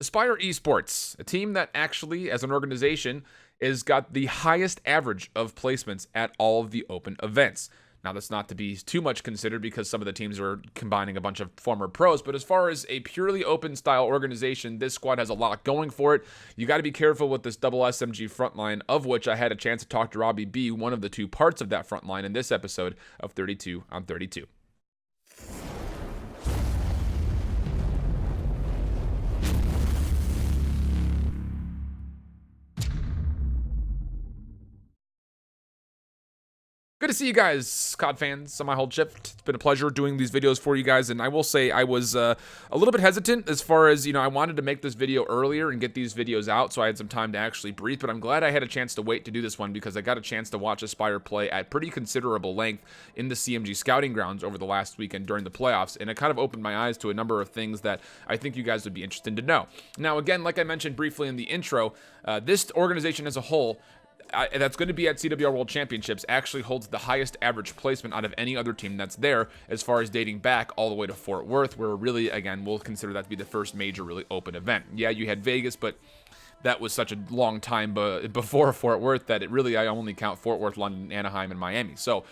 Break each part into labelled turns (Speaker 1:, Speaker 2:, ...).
Speaker 1: Aspire Esports, a team that actually, as an organization, has got the highest average of placements at all of the open events. Now, that's not to be too much considered because some of the teams are combining a bunch of former pros, but as far as a purely open style organization, this squad has a lot going for it. You got to be careful with this double SMG frontline, of which I had a chance to talk to RobbieB, one of the two parts of that frontline in this episode of 32 on 32. Good to see you guys, COD fans on IHOLDSHIFT. It's been a pleasure doing these videos for you guys, and I will say I was a little bit hesitant as far as, I wanted to make this video earlier and get these videos out so I had some time to actually breathe, but I'm glad I had a chance to wait to do this one because I got a chance to watch Aspire play at pretty considerable length in the CMG scouting grounds over the last weekend during the playoffs, and it kind of opened my eyes to a number of things that I think you guys would be interested to know. Now, again, like I mentioned briefly in the intro, this organization as a whole, that's going to be at CWR World Championships, actually holds the highest average placement out of any other team that's there as far as dating back all the way to Fort Worth, where really, again, we'll consider that to be the first major really open event. Yeah, you had Vegas, but that was such a long time before Fort Worth that I only count Fort Worth, London, Anaheim, and Miami. So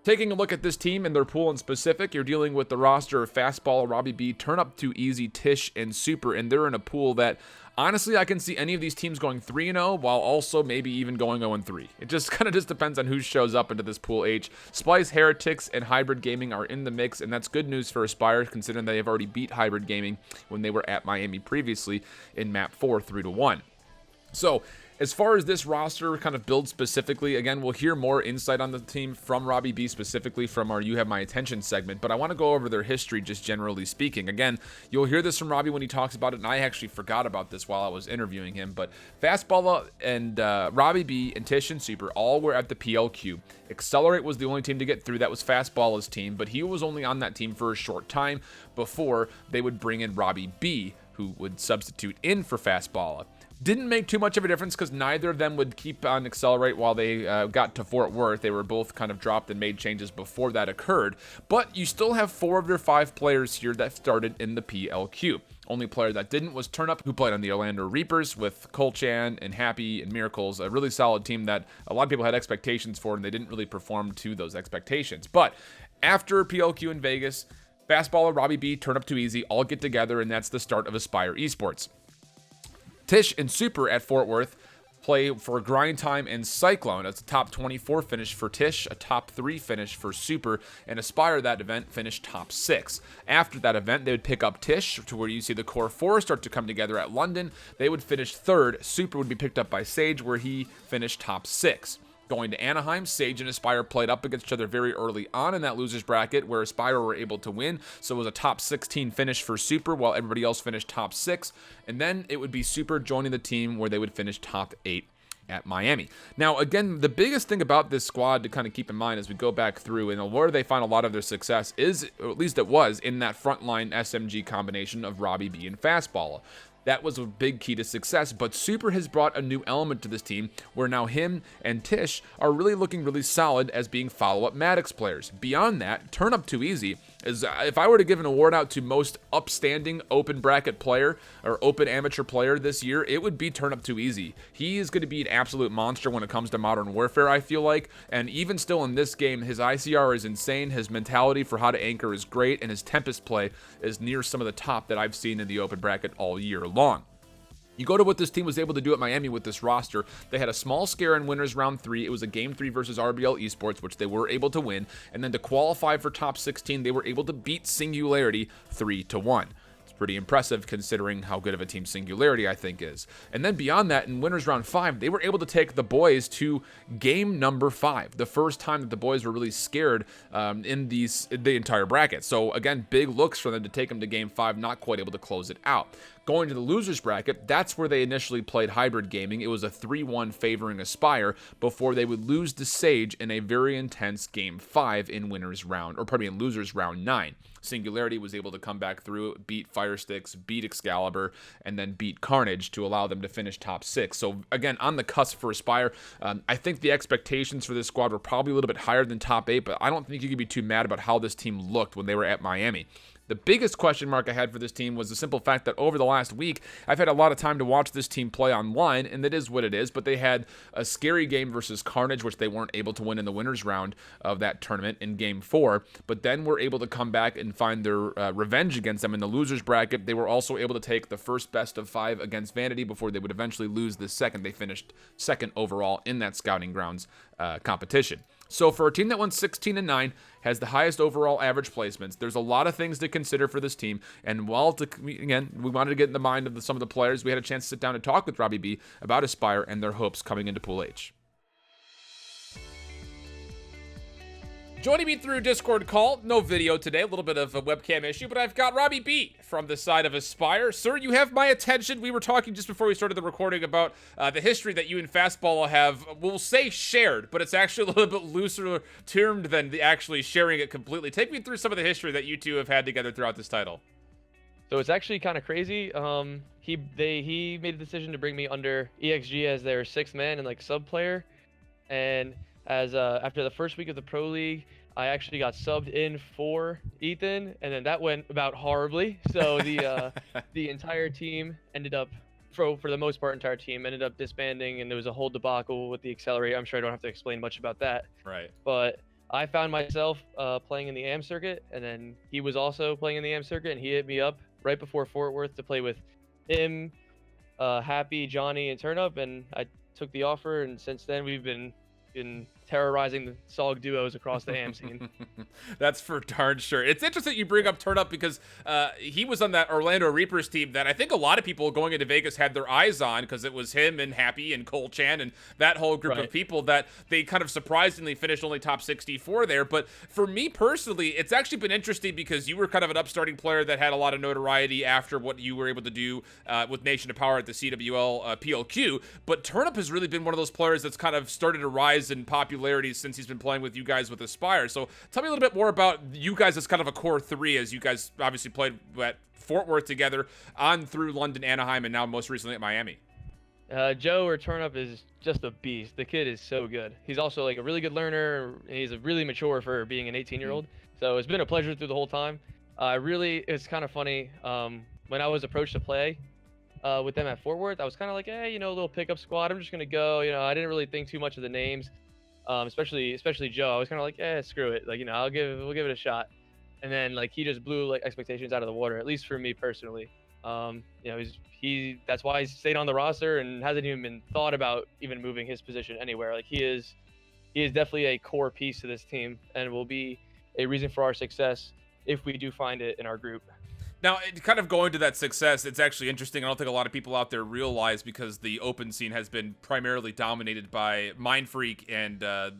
Speaker 1: taking a look at this team and their pool in specific, you're dealing with the roster of Fastball, RobbieB, Turn Up Too Easy, Tish, and Super, and they're in a pool that honestly, I can see any of these teams going 3-0 while also maybe even going 0-3. It just kind of depends on who shows up into this Pool H. Splice, Heretics, and Hybrid Gaming are in the mix, and that's good news for Aspire considering they have already beat Hybrid Gaming when they were at Miami previously in Map 4 3-1. So, as far as this roster kind of builds specifically, again, we'll hear more insight on the team from RobbieB, specifically from our You Have My Attention segment, but I want to go over their history just generally speaking. Again, you'll hear this from Robbie when he talks about it, and I actually forgot about this while I was interviewing him, but Fastball and RobbieB and Tish and Super all were at the PLQ. Accelerate was the only team to get through. That was Fastball's team, but he was only on that team for a short time before they would bring in RobbieB, who would substitute in for Fastball. Didn't make too much of a difference because neither of them would keep on Accelerate while they got to Fort Worth. They were both kind of dropped and made changes before that occurred. But you still have 4 of your 5 players here that started in the PLQ. Only player that didn't was Turn Up, who played on the Orlando Reapers with Colchan and Happy and Miracles, a really solid team that a lot of people had expectations for, and they didn't really perform to those expectations. But after PLQ in Vegas, Fastballer, RobbieB, Turn Up Too Easy all get together, and that's the start of Aspire Esports. Tish and Super at Fort Worth play for Grind Time and Cyclone. It's a top 24 finish for Tish, a top 3 finish for Super, and Aspire that event finished top 6. After that event, they would pick up Tish to where you see the core 4 start to come together at London. They would finish 3rd. Super would be picked up by Sage, where he finished top 6. Going to Anaheim, Sage and Aspire played up against each other very early on in that losers bracket where Aspire were able to win. So it was a top 16 finish for Super while everybody else finished top 6. And then it would be Super joining the team where they would finish top 8 at Miami. Now, again, the biggest thing about this squad to kind of keep in mind as we go back through and where they find a lot of their success is, or at least it was, in that frontline SMG combination of RobbieB and Fastball. That was a big key to success, but Super has brought a new element to this team where now him and Tish are really looking really solid as being follow-up Maddox players. Beyond that, Turn Up Too Easy is, if I were to give an award out to most upstanding open bracket player or open amateur player this year, it would be Turn Up Too Easy. He is going to be an absolute monster when it comes to Modern Warfare, I feel like, and even still in this game, his ICR is insane, his mentality for how to anchor is great, and his Tempest play is near some of the top that I've seen in the open bracket all year long. You go to what this team was able to do at Miami with this roster. They had a small scare in winners round 3. It was a game 3 versus RBL Esports, which they were able to win. And then to qualify for top 16, they were able to beat Singularity 3-1. Pretty impressive considering how good of a team Singularity I think is. And then beyond that, in winners round 5, they were able to take the boys to game number 5, the first time that the boys were really scared in the entire bracket. So again, big looks for them to take them to game 5, not quite able to close it out. Going to the losers bracket, that's where they initially played Hybrid Gaming. It was a 3-1 favoring Aspire before they would lose to Sage in a very intense game 5 in winners round, or pardon me, in losers round 9. Singularity was able to come back through, beat Firesticks, beat Excalibur, and then beat Carnage to allow them to finish top 6. So again, on the cusp for Aspire, I think the expectations for this squad were probably a little bit higher than top 8, but I don't think you could be too mad about how this team looked when they were at Miami. The biggest question mark I had for this team was the simple fact that over the last week, I've had a lot of time to watch this team play online, and that is what it is, but they had a scary game versus Carnage, which they weren't able to win in the winners round of that tournament in Game 4, but then were able to come back and find their revenge against them in the losers bracket. They were also able to take the first best of 5 against Vanity before they would eventually lose the second. They finished second overall in that Scouting Grounds competition. So for a team that won 16-9, has the highest overall average placements, there's a lot of things to consider for this team. And while, again, we wanted to get in the mind of some of the players, we had a chance to sit down and talk with RobbieB about Aspire and their hopes coming into Pool H. Joining me through Discord call, no video today, a little bit of a webcam issue, but I've got RobbieB from the side of Aspire. Sir, you have my attention. We were talking just before we started the recording about the history that you and Fastball have, we'll say shared, but it's actually a little bit looser termed than actually sharing it completely. Take me through some of the history that you two have had together throughout this title.
Speaker 2: So it's actually kind of crazy. He made the decision to bring me under EXG as their 6th man and like sub player, and as after the first week of the Pro League, I actually got subbed in for Ethan, and then that went about horribly. So the entire team ended up, for the most part, entire team ended up disbanding, and there was a whole debacle with the Accelerator. I'm sure I don't have to explain much about that.
Speaker 1: Right.
Speaker 2: But I found myself playing in the AM circuit, and then he was also playing in the AM circuit, and he hit me up right before Fort Worth to play with him, Happy, Johnny, and Turnup, and I took the offer, and since then we've been terrorizing the SOG duos across the AM scene.
Speaker 1: That's for darn sure. It's interesting you bring up Turnup because he was on that Orlando Reapers team that I think a lot of people going into Vegas had their eyes on, because it was him and Happy and Cole Chan and that whole group of people that they kind of surprisingly finished only top 64 there. But for me personally, it's actually been interesting because you were kind of an upstarting player that had a lot of notoriety after what you were able to do with Nation of Power at the CWL PLQ. But Turnup has really been one of those players that's kind of started to rise in popularity since he's been playing with you guys with Aspire. So tell me a little bit more about you guys as kind of a core 3, as you guys obviously played at Fort Worth together, on through London, Anaheim, and now most recently at Miami.
Speaker 2: Joe, or Turnup, is just a beast. The kid is so good. He's also like a really good learner, and he's really mature for being an 18-year-old. So it's been a pleasure through the whole time. It's kind of funny. When I was approached to play with them at Fort Worth, I was kind of like, hey, a little pickup squad. I'm just gonna go. I didn't really think too much of the names. Especially Joe. I was kind of like, screw it. Like, we'll give it a shot. And then like he just blew like expectations out of the water, at least for me personally. That's why he stayed on the roster and hasn't even been thought about even moving his position anywhere. Like he is definitely a core piece to this team and will be a reason for our success if we do find it in our group.
Speaker 1: Now, kind of going to that success, it's actually interesting. I don't think a lot of people out there realize, because the open scene has been primarily dominated by Mindfreak and the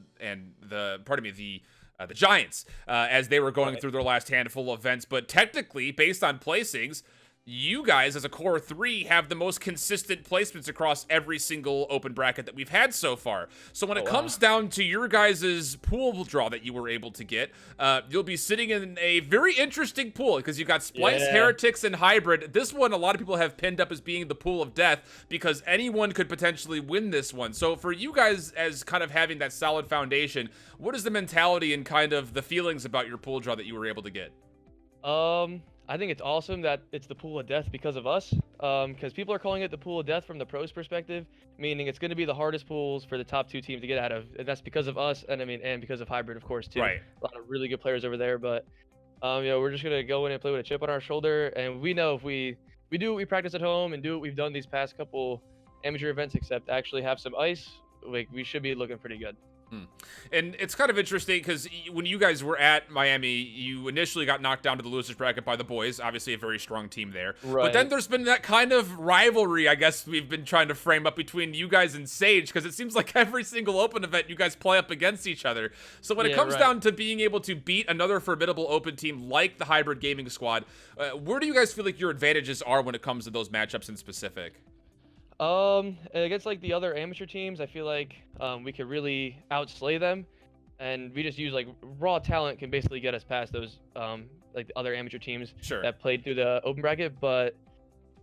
Speaker 1: Giants as they were going through their last handful of events. But technically, based on placings, you guys as a core 3 have the most consistent placements across every single open bracket that we've had so far. So when it comes down to your guys' pool draw that you were able to get, you'll be sitting in a very interesting pool, because you've got Splice, Heretics, and Hybrid. This one, a lot of people have pinned up as being the pool of death, because anyone could potentially win this one. So for you guys, as kind of having that solid foundation, what is the mentality and kind of the feelings about your pool draw that you were able to get?
Speaker 2: I think it's awesome that it's the pool of death because of us, because people are calling it the pool of death from the pros perspective, meaning it's going to be the hardest pools for the top 2 teams to get out of, and that's because of us, and because of Hybrid, of course, too. Right. A lot of really good players over there, but we're just going to go in and play with a chip on our shoulder, and we know if we do what we practice at home and do what we've done these past couple amateur events, except actually have some ice, like we should be looking pretty good.
Speaker 1: And it's kind of interesting because when you guys were at Miami, you initially got knocked down to the losers bracket by the boys, obviously a very strong team there. Right. But then there's been that kind of rivalry, I guess we've been trying to frame up between you guys and Sage, because it seems like every single open event you guys play up against each other. So when it comes down to being able to beat another formidable open team like the Hybrid Gaming Squad, where do you guys feel like your advantages are when it comes to those matchups in specific?
Speaker 2: Against like the other amateur teams, I feel like we could really outslay them, and we just use like raw talent can basically get us past those like the other amateur teams that played through the open bracket. But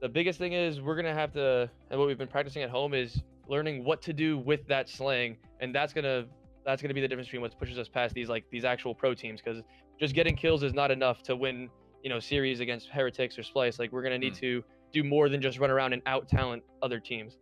Speaker 2: the biggest thing is we're gonna have to, and what we've been practicing at home is learning what to do with that slang, and that's gonna be the difference between what pushes us past these actual pro teams, because just getting kills is not enough to win series against Heretics or Splice. Like, we're gonna need to do more than just run around and out talent other teams.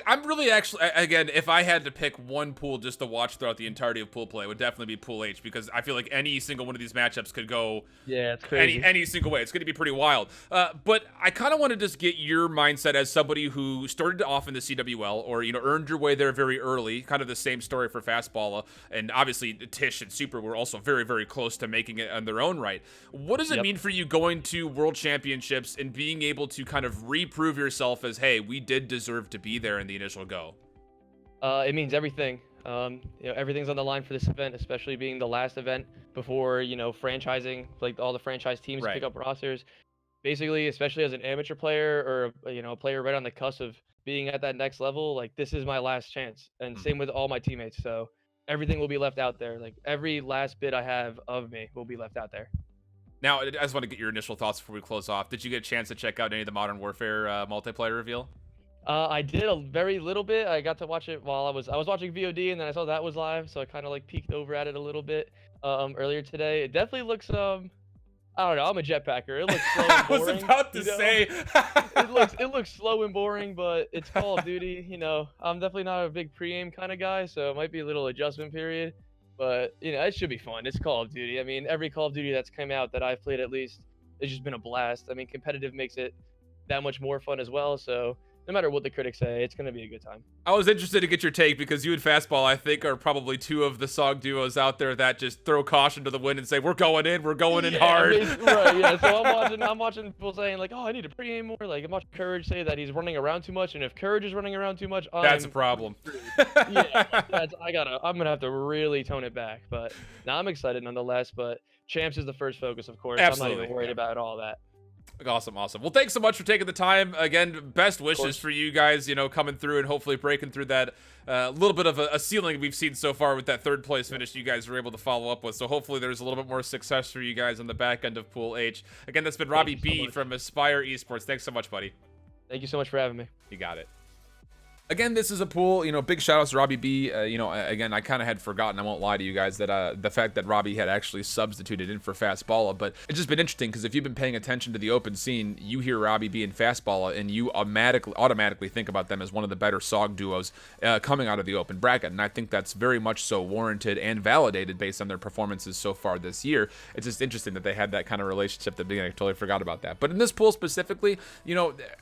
Speaker 1: I'm really actually, again, if I had to pick one pool just to watch throughout the entirety of pool play, it would definitely be Pool H, because I feel like any single one of these matchups could go
Speaker 2: it's crazy.
Speaker 1: any single way. It's going to be pretty wild. But I kind of want to just get your mindset as somebody who started off in the CWL, or earned your way there very early. Kind of the same story for Fastballa, and obviously Tish and Super were also very, very close to making it on their own right. What does it mean for you going to World Championships and being able to kind of reprove yourself as, hey, we did deserve to be there in the initial go?
Speaker 2: It means everything. Everything's on the line for this event, especially being the last event before franchising, like all the franchise teams pick up rosters. Basically, especially as an amateur player, or a player right on the cusp of being at that next level, like, this is my last chance. And same with all my teammates. So everything will be left out there. Like, every last bit I have of me will be left out there.
Speaker 1: Now, I just want to get your initial thoughts before we close off. Did you get a chance to check out any of the Modern Warfare multiplayer reveal?
Speaker 2: I did a very little bit. I got to watch it while I was watching VOD, and then I saw that was live, so I kind of like peeked over at it a little bit earlier today. It definitely looks I don't know. I'm a jetpacker. It looks slow and boring.
Speaker 1: I was about to say.
Speaker 2: it looks slow and boring, but it's Call of Duty. I'm definitely not a big pre-aim kind of guy, so it might be a little adjustment period. But it should be fun. It's Call of Duty. I mean, every Call of Duty that's come out that I've played, at least, it's just been a blast. I mean, competitive makes it that much more fun as well. So no matter what the critics say, it's going to be a good time.
Speaker 1: I was interested to get your take, because you and Fastball, I think, are probably two of the SOG duos out there that just throw caution to the wind and say, we're going in hard.
Speaker 2: Right, yeah. So I'm watching people saying, like, oh, I need to pre-aim more. Like, I'm watching Courage say that he's running around too much, and if Courage is running around too much,
Speaker 1: that's a problem.
Speaker 2: I'm going to have to really tone it back. But now I'm excited nonetheless, but Champs is the first focus, of course.
Speaker 1: Absolutely.
Speaker 2: I'm not even worried about all that.
Speaker 1: Awesome. Well, thanks so much for taking the time. Again, best wishes for you guys, coming through and hopefully breaking through that little bit of a ceiling we've seen so far with that third place finish you guys were able to follow up with. So hopefully there's a little bit more success for you guys on the back end of Pool H. Again, that's been RobbieB from Aspire Esports. Thanks so much, buddy.
Speaker 2: Thank you so much for having me.
Speaker 1: You got it. Again, this is a pool, big shout outs to RobbieB. Again, I kind of had forgotten, I won't lie to you guys, that the fact that Robbie had actually substituted in for Fastballa, but it's just been interesting, because if you've been paying attention to the open scene, you hear RobbieB and Fastballa, and you automatically think about them as one of the better SOG duos coming out of the open bracket, and I think that's very much so warranted and validated based on their performances so far this year. It's just interesting that they had that kind of relationship at the beginning. I totally forgot about that. But in this pool specifically,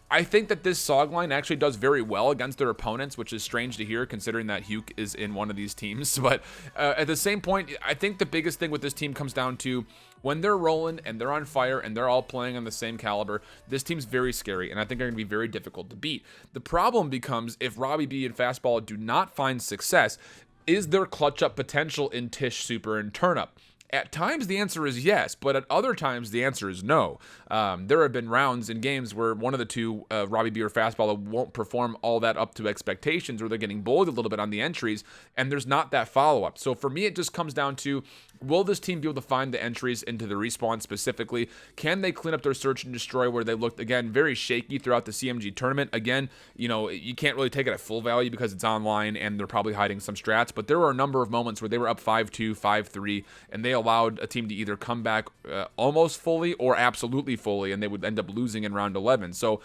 Speaker 1: I think that this SOG line actually does very well against their opponents, which is strange to hear considering that Huke is in one of these teams. But at the same point, I think the biggest thing with this team comes down to when they're rolling and they're on fire and they're all playing on the same caliber, this team's very scary, and I think they're going to be very difficult to beat. The problem becomes if RobbieB and Fastball do not find success, is there clutch up potential in Tish, Super, and Turnup? At times, the answer is yes, but at other times, the answer is no. There have been rounds in games where one of the two, RobbieB or Fastball, won't perform all that up to expectations, or they're getting bullied a little bit on the entries, and there's not that follow-up. So for me, it just comes down to, will this team be able to find the entries into the respawn specifically? Can they clean up their search and destroy, where they looked, again, very shaky throughout the CMG tournament? Again, you can't really take it at full value because it's online and they're probably hiding some strats, but there were a number of moments where they were up 5-2, 5-3, and they allowed a team to either come back almost fully or absolutely fully, and they would end up losing in round 11. So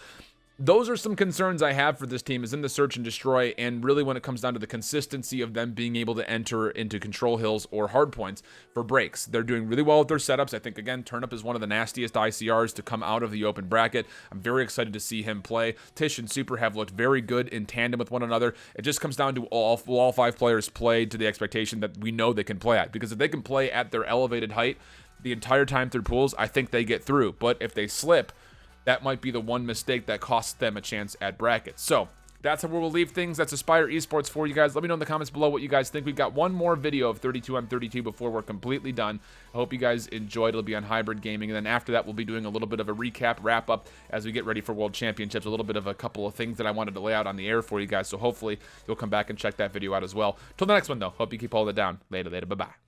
Speaker 1: those are some concerns I have for this team, is in the search and destroy, and really when it comes down to the consistency of them being able to enter into control hills or hard points for breaks. They're doing really well with their setups. I think, again, Turnup is one of the nastiest ICRs to come out of the open bracket. I'm very excited to see him play. Tish and Super have looked very good in tandem with one another. It just comes down to all five players play to the expectation that we know they can play at, because if they can play at their elevated height the entire time through pools, I think they get through. But if they slip, that might be the one mistake that costs them a chance at brackets. So that's how we'll leave things. That's Aspire Esports for you guys. Let me know in the comments below what you guys think. We've got one more video of 32-on-32 before we're completely done. I hope you guys enjoyed. It'll be on Hybrid Gaming. And then after that, we'll be doing a little bit of a recap, wrap-up as we get ready for World Championships. A little bit of a couple of things that I wanted to lay out on the air for you guys. So hopefully you'll come back and check that video out as well. Till the next one, though, hope you keep holding it down. Later, bye-bye.